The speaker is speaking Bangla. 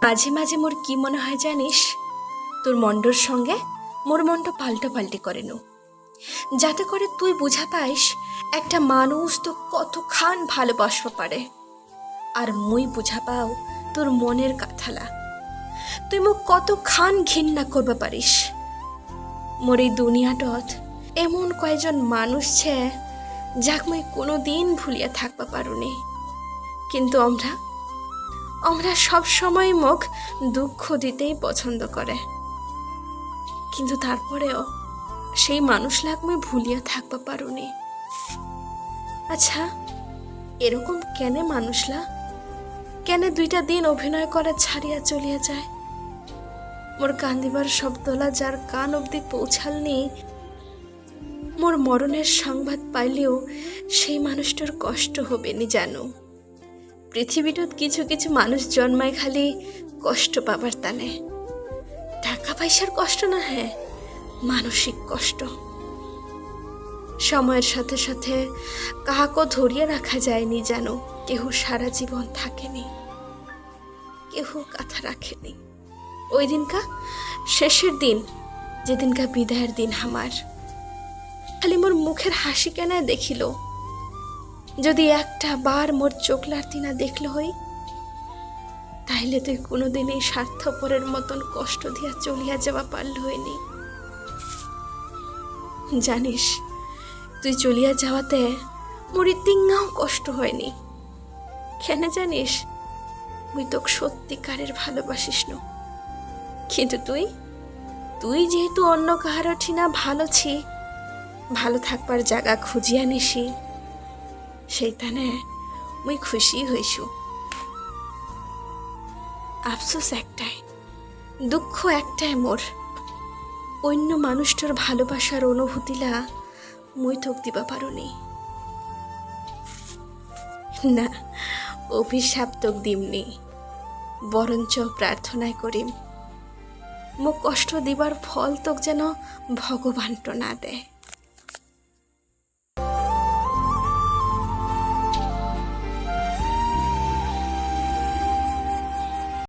মাঝে মাঝে মোর কি মনে হয় জানিস, তোর মন্ডর সঙ্গে মোর মনটা পাল্টাপাল্টি করে নু, যাতে করে তুই বুঝা পাইস একটা মানুষ তো কতখান ভালোবাসবা পারে, আর মুই বুঝা পাও তোর মনের কথালা তুই মোক কতখান ঘৃণা করবা পারিস। মোর এই দুনিয়াটত এমন কয়জন মানুষ ছে যাক মুই কোনো দিন ভুলিয়া থাকবা পারুনি, কিন্তু আমরা আমরা সব সময় মোক দুঃখ দিতেই পছন্দ করে, কিন্তু তারপরেও সেই মানুষলাক মুই ভুলিয়া থাকবা পারুনি। আচ্ছা, এরকম কেনে মানুষলা কেনে দুইটা দিন অভিনয় করা ছাড়িয়া চলিয়া যায়? মোর কান্দিবার শব্দলা যার কান অবধি পৌঁছালনি, মোর মরণের সংবাদ পাইলেও সেই মানুষটার কষ্ট হবে নি জানো। পৃথিবীটাত কিছু কিছু মানুষ জন্মায় খালি কষ্ট পাবার তানে, টাকা পয়সার কষ্ট না, হ্যাঁ মানসিক কষ্ট। সময়ের সাথে সাথে কাহাকে ধরিয়ে রাখা যায়নি জানো, কেহ সারা জীবন থাকেনি, কেহ কথা রাখেনি। ওই দিনকা শেষের দিন, যেদিনকা বিদায়ের দিন আমার, খালি মোর মুখের হাসি কেনা দেখিল, যদি একটা বার মোর চোখলার তিনা দেখল হই, তাইলে তুই কোনোদিনই স্বার্থপরের মতন কষ্ট দিয়া চলিয়া যাওয়া পারল হইনি। জানিস, তুই চলিয়া যাওয়াতে মোর তিঙ্গাও কষ্ট হয়নি। কেন জানিস, মুই তোকে সত্যিকারের ভালোবাসিস ন, কিন্তু তুই তুই যেহেতু অন্য কাহারও ঠিনা ভালো থাকবার জায়গা খুঁজিয়া নিসি, সেইখানে মুই খুশি হইছু। আফসোস একটাই, দুঃখ একটাই মোর, অন্য মানুষটার ভালোবাসার অনুভূতিলা মুই তোক দিবা পারুনি। না, অভিশাপ তোক দিমনি, বরঞ্চ প্রার্থনায় করিম মোক কষ্ট দিবার ফল তোক যেন ভগবানটা না দেয়।